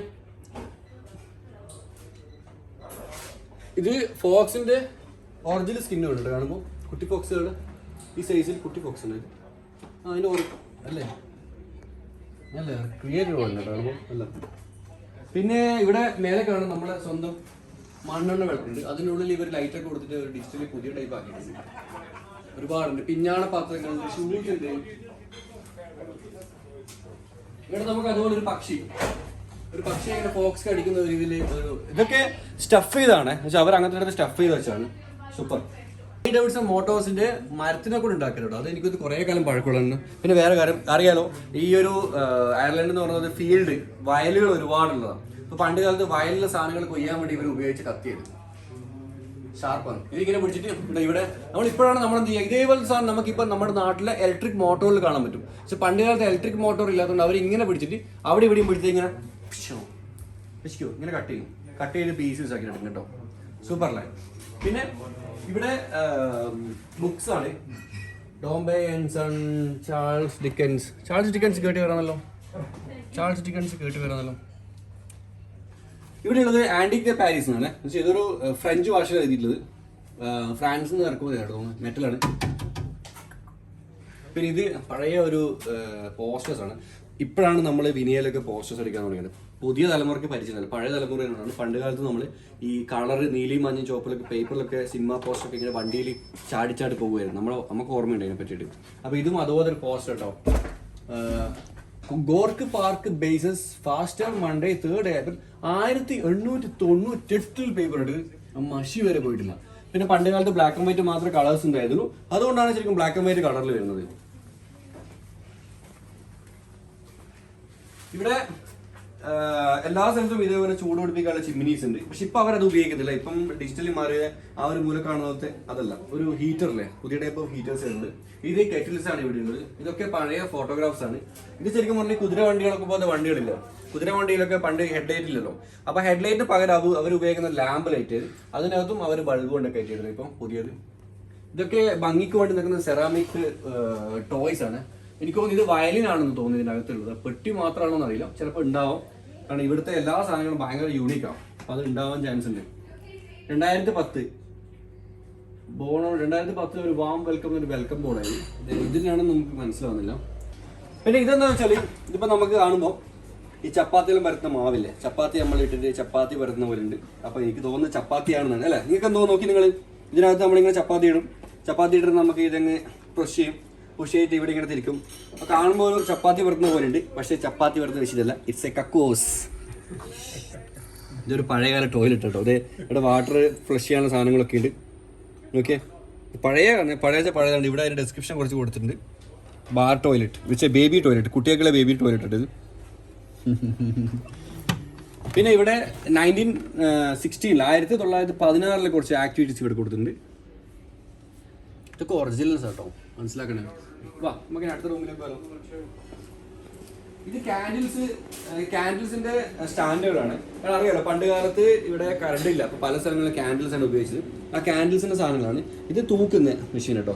Speaker 3: ഇത് ഫോക്സിന്റെ ഒറിജിനൽ സ്കിന്ന് ഉണ്ട് കാണുമ്പോൾ, കുട്ടി ഫോക്സുകൾ ഈ സൈസിൽ കുട്ടി ഫോക്സ് ഉണ്ട്. അതിന്റെ അല്ലേ അല്ലേ ക്രിയേറ്റീവ് ആണ് കാണുമ്പോൾ അല്ല. പിന്നെ ഇവിടെ മേലെ കാണും നമ്മുടെ സ്വന്തം മണ്ണെണ്ണ വിളക്കുണ്ട്. അതിനുള്ളിൽ ഇവർ ലൈറ്റൊക്കെ കൊടുത്തിട്ട് ഒരു ഡിജിറ്റലി പുതിയ ടൈപ്പ് ആക്കിയിട്ടുണ്ട്. ഒരുപാടുണ്ട്, പിഞ്ഞാണ പാത്രങ്ങളുണ്ട്, ഷൂസ് ഉണ്ട്. ഇവിടെ നമുക്ക് അതുപോലെ ഒരു പക്ഷി ഇങ്ങനെ ഫോക്സ് അടിക്കുന്ന ഒരു രീതിയിൽ ഒരു ഇതൊക്കെ സ്റ്റഫ് ചെയ്താണ്, പക്ഷെ അവർ അങ്ങനത്തെ അടുത്ത് സ്റ്റഫ് ചെയ്ത് വെച്ചാണ്. സൂപ്പർ. ഡേവിഡ്സൺ മോട്ടോഴ്സിന്റെ മരത്തിനെ കൂടെ ഉണ്ടാക്കിയിട്ടോ, അത് എനിക്കൊരു കുറേ കാലം പഴക്കമുള്ളതാണ്. പിന്നെ വേറെ കാര്യം അറിയാലോ, ഈ ഒരു അയർലൻഡ് എന്ന് പറയുന്നത് ഫീൽഡ് വയലുകൾ ഒരുപാടുള്ളതാണ്. ഇപ്പൊ പണ്ട് കാലത്ത് വയലിലെ സാധനങ്ങൾ കൊയ്യാൻ വേണ്ടി ഇവർ ഉപയോഗിച്ച് കത്തിയത് ഷാർപ്പാണ്. ഇതിങ്ങനെ പിടിച്ചിട്ട് ഇവിടെ നമ്മൾ ഇപ്പോഴാണ് നമ്മൾ എന്ത് ചെയ്യുക, ഇതേപോലത്തെ സാധനം നമുക്കിപ്പോൾ നമ്മുടെ നാട്ടിലെ ഇലക്ട്രിക് മോട്ടോറിൽ കാണാൻ പറ്റും. പക്ഷെ പണ്ട് കാലത്ത് ഇലക്ട്രിക് മോട്ടോർ ഇല്ലാത്തതുകൊണ്ട് അവർ ഇങ്ങനെ പിടിച്ചിട്ട് അവിടെ ഇവിടെയും പിടിച്ചിട്ട് ഇങ്ങനെ ഇങ്ങനെ കട്ട് ചെയ്ത് പീസസ് ആക്കി എടുക്കും കേട്ടോ. Super line. പിന്നെ ഇവിടെ ബുക്സ് ആണ്, ഡോംബെ ആൻഡ് സൺ, ചാൾസ് ഡിക്കൻസ് കേട്ട് വരാനല്ലോ. ഇവിടെ ഉള്ളത് ആന്റിക് ദ പാരീസ് എന്നാണ്. പക്ഷേ ഇതൊരു ഫ്രഞ്ച് ഭാഷയിൽ എഴുതിയിട്ടുള്ളത്, ഫ്രാൻസിൽ നിന്ന് ഇറക്കുമ്പോൾ തോന്നുന്നു, മെറ്റലാണ്. പിന്നെ ഇത് പഴയ ഒരു പോസ്റ്റേഴ്സ് ആണ്. ഇപ്പോഴാണ് നമ്മൾ വിനയിലൊക്കെ പോസ്റ്റേഴ്സ് അടിക്കാൻ തുടങ്ങിയത്. പുതിയ തലമുറയ്ക്ക് പരിചയമില്ല, പഴയ തലമുറയിലാണ്. പണ്ട് കാലത്ത് നമ്മൾ ഈ കളർ നീലയും മഞ്ഞയും ചോപ്പിലൊക്കെ പേപ്പറിലൊക്കെ സിനിമ പോസ്റ്ററൊക്കെ ഇങ്ങനെ വണ്ടിയിൽ ചാടി പോകുമായിരുന്നു. നമുക്ക് ഓർമ്മയുണ്ട് അതിനെ പറ്റിയിട്ട്. അപ്പോൾ ഇതും അതുപോലെ ഒരു പോസ്റ്റർ കേട്ടോ. ഗോർക്ക് പാർക്ക് ബേസസ് ഫാസ്റ്റർ മൺഡേ 3rd April 1898 പേപ്പർ എടുത്ത് മഷി വരെ പോയിട്ടില്ല. പിന്നെ പണ്ട് കാലത്ത് ബ്ലാക്ക് ആൻഡ് വൈറ്റ് മാത്രമേ കളേഴ്സ് ഉണ്ടായിരുന്നുള്ളൂ. അതുകൊണ്ടാണ് ശരിക്കും ബ്ലാക്ക് ആൻഡ് വൈറ്റ് കളറിൽ വരുന്നത്. ഇവിടെ എല്ലാ സ്ഥലത്തും ഇതേപോലെ ചൂട് പിടിപ്പിക്കാനുള്ള ചിമ്മിനീസ് ഉണ്ട്. പക്ഷെ ഇപ്പൊ അവരത് ഉപയോഗിക്കുന്നില്ല. ഇപ്പം ഡിജിറ്റലി മാറിയ ആ ഒരു മൂല കാണുന്നത്തെ അതല്ല, ഒരു ഹീറ്ററില്ലേ, പുതിയ ടൈപ്പ് ഓഫ് ഹീറ്റേഴ്സ് ഉണ്ട്. ഇത് കെറ്റിൽസ് ആണ് ഇവിടെ ഉള്ളത്. ഇതൊക്കെ പഴയ ഫോട്ടോഗ്രാഫ്സ് ആണ്. ഇത് ശരിക്കും പറഞ്ഞാൽ കുതിര വണ്ടികളൊക്കെ പോലെ വണ്ടികളില്ല. കുതിര വണ്ടിയിലൊക്കെ പണ്ട് ഹെഡ്ലൈറ്റ് ഇല്ലല്ലോ. അപ്പൊ ഹെഡ്ലൈറ്റ് പകരം അവർ ഉപയോഗിക്കുന്ന ലാമ്പ് ലൈറ്റ്, അതിനകത്തും അവർ ബൾബ് കൊണ്ടൊക്കെ കയറ്റിയിരുന്നു. ഇപ്പം പുതിയത് ഇതൊക്കെ ഭംഗിക്ക് വേണ്ടി നിൽക്കുന്ന സെറാമിക് ടോയ്സ് ആണ്. എനിക്ക് തോന്നുന്നു ഇത് വയലിനാണെന്ന് തോന്നുന്നു ഇതിനകത്തുള്ളത്. പെട്ടി മാത്രമാണോ എന്ന് അറിയില്ല, ചിലപ്പോൾ ഉണ്ടാവും. കാരണം ഇവിടുത്തെ എല്ലാ സാധനങ്ങളും ഭയങ്കര യൂണിക്കാണ്, അപ്പം അത് ഉണ്ടാവാൻ ചാൻസ് ഉണ്ട്. 2010 ഒരു വാം വെൽക്കം എന്നൊരു വെൽക്കം ബോർഡായി. ഇതിനാണെന്ന് നമുക്ക് മനസ്സിലാവുന്നില്ല. പിന്നെ ഇതെന്താ വെച്ചാൽ, ഇതിപ്പോൾ നമുക്ക് കാണുമ്പോൾ ഈ ചപ്പാത്തിയെല്ലാം പരത്തുന്ന മാവില്ലേ, ചപ്പാത്തി നമ്മൾ ഇട്ടിട്ട് ചപ്പാത്തി പരത്തുന്ന പോലെ ഉണ്ട്. അപ്പോൾ എനിക്ക് തോന്നുന്നത് ചപ്പാത്തിയാണെന്നാണ് അല്ലേ. നിങ്ങൾക്ക് എന്തോ നോക്കി നിങ്ങൾ, ഇതിനകത്ത് നമ്മളിങ്ങനെ ചപ്പാത്തി ഇട്ടിട്ട് നമുക്ക് ഇതങ്ങ് പുഷ് ചെയ്തിട്ട് ഇവിടെ ഇങ്ങനെ തിരിക്കും. അപ്പോൾ കാണുമ്പോൾ ഒരു ചപ്പാത്തി പരത്തുന്ന പോലെ ഉണ്ട്, പക്ഷേ ചപ്പാത്തി പരത്തുന്ന വിഷയമല്ല, ഇറ്റ്സ് എ കക്കോസ്. ഇതൊരു പഴയകാല ടോയ്ലറ്റ് കേട്ടോ. ഇവിടെ വാട്ടർ ഫ്ലഷ് ചെയ്യാനുള്ള സാധനങ്ങളൊക്കെ ഉണ്ട്. ഓക്കെ പഴയതാണ്. ഇവിടെ അതിൻ്റെ ഡിസ്ക്രിപ്ഷൻ കുറച്ച് കൊടുത്തിട്ടുണ്ട്. Bar toilet which baby toilet, കുട്ടികൾക്കുള്ള ബേബി ടോയ്ലറ്റ് ഉണ്ട് ഇത്. പിന്നെ ഇവിടെ 1916 കുറച്ച് ആക്ടിവിറ്റീസ് ഇവിടെ കൊടുത്തിട്ടുണ്ട്. ഇതൊക്കെ ഒറിജിനൽസ് കേട്ടോ, മനസ്സിലാക്കണേ. വാ നമുക്ക് അടുത്ത റൂമിലേക്ക് പോകാം. ഇത് ക്യാൻഡിൽസിന്റെ സ്റ്റാൻഡേർഡാണ്. കാരണം അറിയാലോ പണ്ട് കാലത്ത് ഇവിടെ കറണ്ട് ഇല്ല, അപ്പോൾ പല സ്ഥലങ്ങളിലും ക്യാൻഡിൽസ് ആണ് ഉപയോഗിച്ചത്. ആ ക്യാൻഡിൽസിന്റെ സാധനങ്ങളാണ്. ഇത് തൂക്കുന്ന മെഷീൻ കേട്ടോ,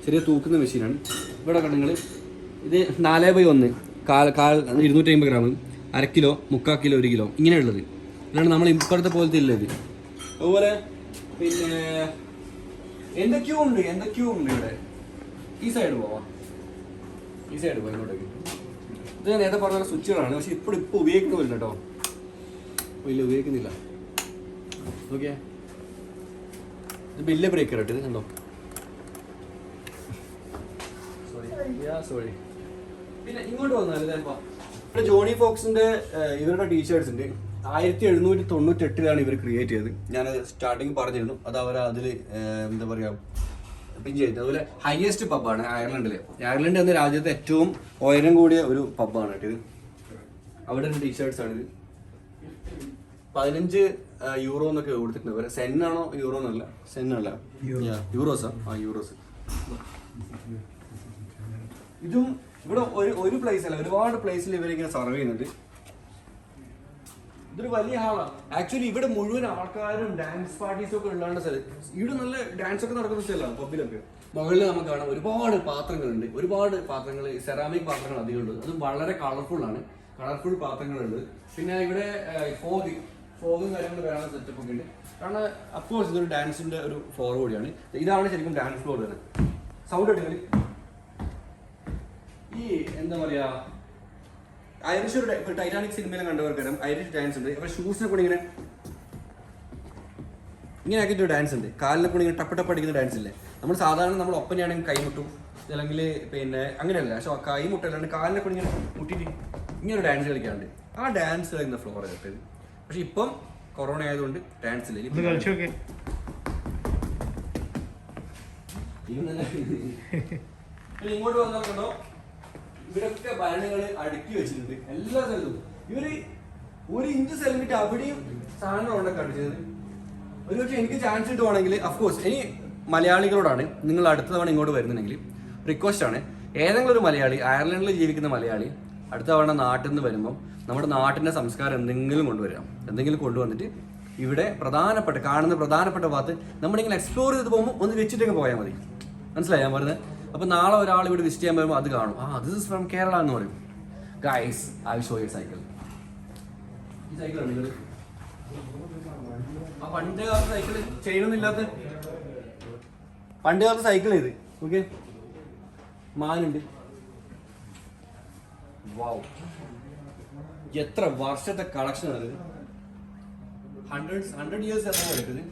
Speaker 3: ചെറിയ തൂക്കുന്ന മെഷീനാണ്. ഇവിടെ കണ്ടങ്ങൾ ഇത് 4/1 250 ഗ്രാം, 1/2 കിലോ, 3/4 കിലോ, 1 കിലോ ഇങ്ങനെയുള്ളത്. അല്ലാണ്ട് നമ്മൾ ഇപ്പോഴത്തെ പോലത്തെ ഇല്ല ഇത്. അതുപോലെ പിന്നെ എന്തൊക്കെയോ ഉണ്ട് ഇവിടെ. ഈ സൈഡ് പോവാം ഇങ്ങോട്ടേക്ക്. ഇത് ഞാൻ നേരത്തെ പറഞ്ഞ സ്വിച്ചുകളാണ്, പക്ഷെ ഇപ്പോൾ ഉപയോഗിക്കുന്നില്ല കേട്ടോ, ഇല്ല ഉപയോഗിക്കുന്നില്ല. ഓക്കെ, ഇത് ബില്ല് ബ്രേക്കർ കേട്ടോ, ഇത് കണ്ടോ. സോറി. പിന്നെ ഇങ്ങോട്ട് വന്നാൽ ഇവിടെ ജോണി ഫോക്സിന്റെ ഇവരുടെ ടീഷർട്സ് ഉണ്ട്. 1798 ഇവർ ക്രിയേറ്റ് ചെയ്തത്. ഞാൻ സ്റ്റാർട്ടിങ് പറഞ്ഞിരുന്നു, അത് അവർ അതിൽ എന്താ പറയുക പിൻ ചെയ്തത്. അതുപോലെ ഹയസ്റ്റ് പബ്ബാണ് അയർലൻഡിൽ. അയർലൻഡ് എന്ന രാജ്യത്തെ ഏറ്റവും ഉയരം കൂടിയ ഒരു പബ്ബാണ് കേട്ടോ ഇത്. അവിടെ ഒരു ടീഷർട്സ് ആണിത്. 15 യൂറോ എന്നൊക്കെ കൊടുത്തിട്ടുണ്ട്. അവരെ സെന്നാണോ യൂറോ എന്നല്ല, സെന്നല്ല, യൂറോസാ. യൂറോസ്. ഇതും ഇവിടെ ഒരു പ്ലേസ് അല്ല, ഒരുപാട് പ്ലേസിൽ ഇവരിങ്ങനെ സർവ് ചെയ്യുന്നുണ്ട്. ഇതൊരു വലിയ ഹാളാണ് ആക്ച്വലി. ഇവിടെ മുഴുവൻ ആൾക്കാരും ഡാൻസ് പാർട്ടീസും ഒക്കെ ഉള്ളതാണ് സ്ഥലം. ഇവിടെ നല്ല ഡാൻസ് ഒക്കെ നടക്കുന്ന സ്ഥലമാണ് പബ്ബിലൊക്കെ. മുകളിൽ നമുക്ക് കാണാം ഒരുപാട് പാത്രങ്ങളുണ്ട്. സെറാമിക് പാത്രങ്ങൾ അധികം ഉണ്ട്. അത് വളരെ കളർഫുൾ പാത്രങ്ങളുണ്ട്. പിന്നെ ഇവിടെ ഫോഗും കാര്യങ്ങളും വരാനുള്ള സെറ്റപ്പ് ഒക്കെ ഉണ്ട്. കാരണം അഫ്കോഴ്സ് ഇതൊരു ഡാൻസിന്റെ ഒരു ഫ്ലോർ കൂടിയാണ്. ഇതാണ് ശരിക്കും ഡാൻസ് ഫ്ലോർ തന്നെ. സൗണ്ട് എടുക്കുന്നത് ഈ എന്താ പറയാ, ഐറിഷ് ഒരു ടൈറ്റാനിക് സിനിമയിലും കണ്ടവർക്കറിയാം, ഐറിഷ് ഡാൻസ് ഉണ്ട്. അപ്പോൾ ഷൂസിനെ കൂടി ഇങ്ങനെ ആക്കിയിട്ട് ഡാൻസ് ഉണ്ട്. കാലിനെ കൂടി ഇങ്ങനെ ടപ്പ് അടിക്കുന്ന ഡാൻസ് ഇല്ലേ. നമ്മൾ സാധാരണ നമ്മൾ ഒപ്പനയാണെങ്കിൽ കൈമുട്ടും, അല്ലെങ്കിൽ പിന്നെ അങ്ങനെയല്ല. പക്ഷെ കൈമുട്ടല്ലാണ്ട് കാലിനെ കൂടി ഇങ്ങനെ മുട്ടിയിട്ട് ഇങ്ങനെ ഒരു ഡാൻസ് കളിക്കാറുണ്ട്. ആ ഡാൻസ് കളിക്കുന്ന ഫ്ലോർ കേട്ടത്. പക്ഷെ ഇപ്പം കൊറോണ ആയതുകൊണ്ട് ഡാൻസ് ഇല്ല. ഇങ്ങോട്ട് വന്നാൽ കണ്ടോ, ഇവിടൊക്കെ ഭരണങ്ങൾ അടുക്കി വെച്ചിട്ടുണ്ട് എല്ലാ സ്ഥലത്തും. ഇവര് 1 ഇഞ്ച് സ്ഥലമിട്ട് അവിടെയും സാധനങ്ങൾ ഉണ്ടാക്കി അടിച്ചത്. ഒരുപക്ഷെ എനിക്ക് ചാൻസ് കിട്ടുവാണെങ്കിൽ അഫ്കോഴ്സ് ഇനി മലയാളികളോടാണ്, നിങ്ങൾ അടുത്ത തവണ ഇങ്ങോട്ട് വരുന്നുണ്ടെങ്കിൽ റിക്വസ്റ്റ് ആണ്, ഏതെങ്കിലും ഒരു മലയാളി, അയർലൻഡിൽ ജീവിക്കുന്ന മലയാളി അടുത്ത തവണ നാട്ടിൽ നിന്ന് വരുമ്പം നമ്മുടെ നാട്ടിൻ്റെ സംസ്കാരം എന്തെങ്കിലും കൊണ്ടുവന്നിട്ട് ഇവിടെ കാണുന്ന പ്രധാനപ്പെട്ട ഭാഗത്ത് നമ്മളിങ്ങനെ എക്സ്പ്ലോർ ചെയ്ത് പോകുമ്പോൾ ഒന്ന് വെച്ചിട്ടൊക്കെ പോയാൽ മതി. മനസ്സിലായി ഞാൻ പറഞ്ഞത്? അപ്പോൾ നാളെ ഒരാൾ ഇവിടെ വിസിറ്റ് ചെയ്യാൻ വരുമ്പോൾ അത് കാണും, ദിസ് ഇസ് ഫ്രം കേരള എന്ന് പറയും. Guys I show you cycle. ഈ സൈക്കിളാണ് നിങ്ങൾ ആ പണ്ട് കാലത്ത് സൈക്കിൾ ചെയ്യണമെന്നില്ലാത്ത പണ്ട് കാലത്ത് സൈക്കിൾ ചെയ്ത്. ഓക്കെ, മാനുണ്ട്. വാവ്, എത്ര വർഷത്തെ കളക്ഷൻ ആണ് ഇത്. 100 years എത്ര എടുക്കുന്നത്.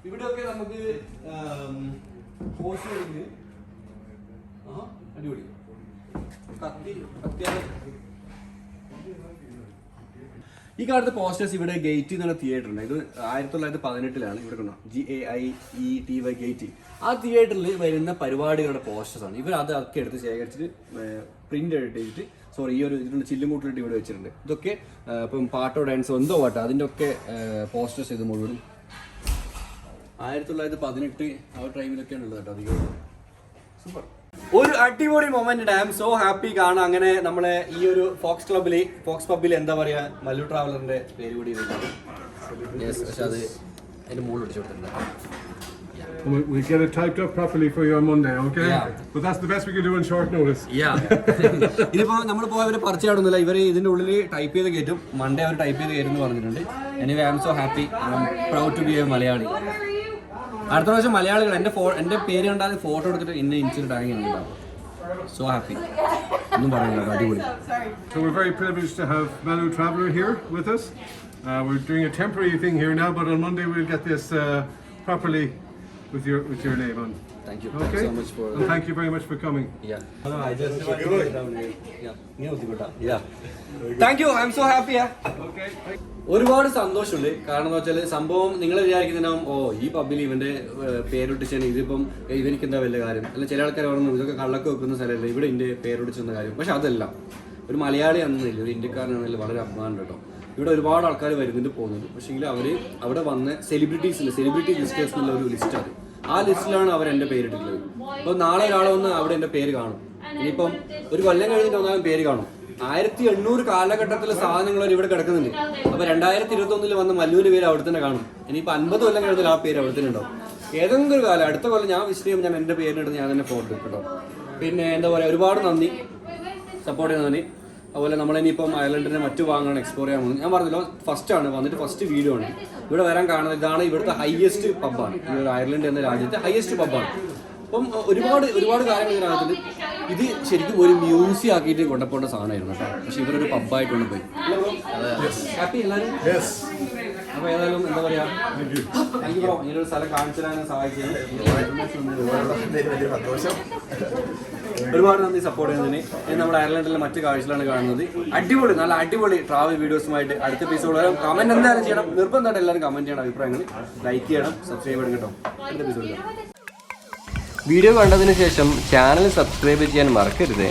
Speaker 3: ഇവിടെയൊക്കെ നമുക്ക് അടിപൊളി ഈ കാലത്ത് പോസ്റ്റേഴ്സ് ഇവിടെ ഗേറ്റ് എന്നുള്ള തിയേറ്റർ ഉണ്ട്. ഇത് 1918 ഇവിടെ കണ്ടോ, GAIETY ഗേറ്റ്. ആ തിയേറ്ററിൽ വരുന്ന പരിപാടികളുടെ പോസ്റ്റേഴ്സ് ആണ്. ഇവർ അതൊക്കെ എടുത്ത് ശേഖരിച്ചിട്ട് പ്രിന്റ് എടുത്തിട്ട് ഈ ഒരു ഇതിനുള്ള ചില്ലുമൂട്ടിലിട്ട് ഇവിടെ വെച്ചിട്ടുണ്ട്. ഇതൊക്കെ ഇപ്പം പാട്ടോ ഡാൻസോ എന്തോ പാട്ടോ അതിൻ്റെ ഒക്കെ പോസ്റ്റേഴ്സ് ഇത് മുഴുവൻ 1918 ആ ടൈമിലൊക്കെയാണ് ഉള്ളത് കേട്ടോ അധികം. സൂപ്പർ, ഒരു അടിപൊളി moment. I am so happy. കാണാം അങ്ങനെ നമ്മളെ ഈ ഒരു ഫോക്സ് പബ്ബിൽ എന്താ പറയാ, മല്ലു ട്രാവലറിന്റെ പേര് കൂടി പക്ഷെ അത് അതിന്റെ മുകളിൽ ഒടിച്ചു കൊടുത്തിട്ടുണ്ട്.
Speaker 8: We get it typed up properly for you on Monday, okay?
Speaker 3: Yeah.
Speaker 8: But that's the best we can do in short notice.
Speaker 3: ഇതിപ്പോ നമ്മൾ പോയവര് പറിച്ചു കാണുന്നില്ല, ഇവര് ഇതിന്റെ ഉള്ളിൽ ടൈപ്പ് ചെയ്ത് കയറ്റും. മൺഡേ അവർ ടൈപ്പ് ചെയ്ത് കയറ്റും എന്ന് പറഞ്ഞിട്ടുണ്ട്. Anyway I am so happy, I am proud to be a Malayali. അടുത്ത പ്രാവശ്യം മലയാളികൾ എന്റെ പേര് കണ്ടാൽ ഫോട്ടോ എടുത്തിട്ട് ഇന്ന ഇൻസിൽ ടാഗ് ഉണ്ടാവും. സോ ഹാപ്പി, ഒന്നും പറയുന്നില്ല, അടിപൊളി.
Speaker 8: So we're very privileged to have Mallu Traveller here with us. We're doing a temporary thing here now, but on Monday we'll get this properly with your name on.
Speaker 3: Thank you.
Speaker 8: Okay.
Speaker 3: Thank you so much for.
Speaker 8: And thank you very much for coming.
Speaker 3: Yeah. No, I just want to get down here. Yeah. Yeah. Thank you. I'm so happy.
Speaker 8: Okay.
Speaker 3: ഒരുപാട് സന്തോഷമുണ്ട്. കാരണം എന്താ വെച്ചാൽ സംഭവം നിങ്ങൾ വിചാരിക്കുന്നുണ്ടാവും, ഓ ഈ പബ്ബിൽ ഇവന്റെ പേരൊട്ടിച്ചാണ്, ഇതിപ്പം ഇവനിക്ക് എന്താ വലിയ കാര്യം, അല്ല ചില ആൾക്കാർ പറഞ്ഞു ഇതൊക്കെ കള്ളക്ക് വെക്കുന്ന സ്ഥലമല്ല, ഇവിടെ എൻ്റെ പേരൊട്ടിച്ചെന്ന കാര്യം. പക്ഷെ അതല്ല, ഒരു മലയാളി ആണെന്നില്ല, ഒരു ഇന്ത്യക്കാരനാണെന്നില്ല, വളരെ അഭിമാനം കേട്ടോ. ഇവിടെ ഒരുപാട് ആൾക്കാർ വരുന്നുണ്ട് പോകുന്നുണ്ട്. പക്ഷേ അവർ അവിടെ വന്ന് സെലിബ്രിറ്റി ലിസ്റ്റേഴ്സ് എന്നുള്ള ഒരു ലിസ്റ്റാണ്. ആ ലിസ്റ്റിലാണ് അവർ എൻ്റെ പേരിട്ടിട്ടുള്ളത്. അപ്പോൾ നാളെ ഒരാളെ വന്ന് അവിടെ എൻ്റെ പേര് കാണും. ഇനിയിപ്പം ഒരു കൊല്ലം കഴിഞ്ഞിട്ട് വന്നാലും പേര് കാണും. 1800 കാലഘട്ടത്തിലെ സാധനങ്ങൾ ഇവിടെ കിടക്കുന്നുണ്ട്. അപ്പോൾ 2021 വന്ന മല്ലുവിൻ്റെ പേര് അവിടെ തന്നെ കാണും. ഇനിയിപ്പോൾ 50 കൊല്ലം കഴിഞ്ഞാൽ ആ പേര് അവിടെ തന്നെ ഉണ്ടാവും. ഏതെങ്കിലും ഒരു കാലം അടുത്ത കൊല്ലം ഞാൻ വിസിറ്റ് ചെയ്യുമ്പോൾ ഞാൻ എൻ്റെ പേരിനെടുത്ത് ഞാൻ തന്നെ ഫോട്ടോ എടുക്കും കേട്ടോ. പിന്നെ എന്താ പറയുക, ഒരുപാട് നന്ദി, സപ്പോർട്ട് ചെയ്യുന്ന നന്ദി. അതുപോലെ നമ്മളിനിയിപ്പം അയർലൻഡിൻ്റെ മറ്റു ഭാഗങ്ങളാണ് എക്സ്പ്ലോർ ചെയ്യാൻ പോകുന്നത്. ഞാൻ പറഞ്ഞല്ലോ ഫസ്റ്റ് വീഡിയോ ആണ്. ഇവിടെ വരാൻ കാണുന്നത് ഇതാണ് ഇവിടുത്തെ ഹയസ്റ്റ് പബ്ബാണ്. ഈ ഒരു അയർലൻഡ് എന്ന രാജ്യത്തെ ഹയസ്റ്റ് പബ്ബാണ്. അപ്പം ഒരുപാട് കാര്യങ്ങൾ ഇതിനകത്തുണ്ട്. ഇത് ശരിക്കും ഒരു മ്യൂസിയം ആക്കിയിട്ട് കൊണ്ടുപോകേണ്ട സാധനമായിരുന്നു കേട്ടോ. പക്ഷെ ഇവരൊരു പബ്ബായിട്ട് കൊണ്ടുപോയി. ഹാപ്പി എല്ലാവരും? അപ്പോൾ ഏതായാലും എന്താ പറയുക, താങ്ക് യു ബ്രോ, ഇങ്ങനൊരു സ്ഥലം കാണിച്ചു തരാനും സഹായിച്ചത് ഒരുപാട് നന്ദി സപ്പോർട്ട് ചെയ്യുന്നതിന്. നമ്മുടെ അയർലൻഡിലെ മറ്റു കാഴ്ചകളാണ് കാണുന്നത്. നല്ല അടിപൊളി ട്രാവൽ വീഡിയോസുമായിട്ട് അടുത്ത എപ്പിസോഡ് വരാം. കമന്റ് എന്തായാലും ചെയ്യണം, നിർബന്ധമായിട്ട് എല്ലാവരും കമന്റ് ചെയ്യണം, അഭിപ്രായങ്ങൾ ലൈക്ക് ചെയ്യണം, സബ്സ്ക്രൈബ് ചെയ്യണം കേട്ടോ. അടുത്ത എപ്പിസോഡിൽ വീഡിയോ കണ്ടതിന് ശേഷം ചാനൽ സബ്സ്ക്രൈബ് ചെയ്യാൻ മറക്കരുത്.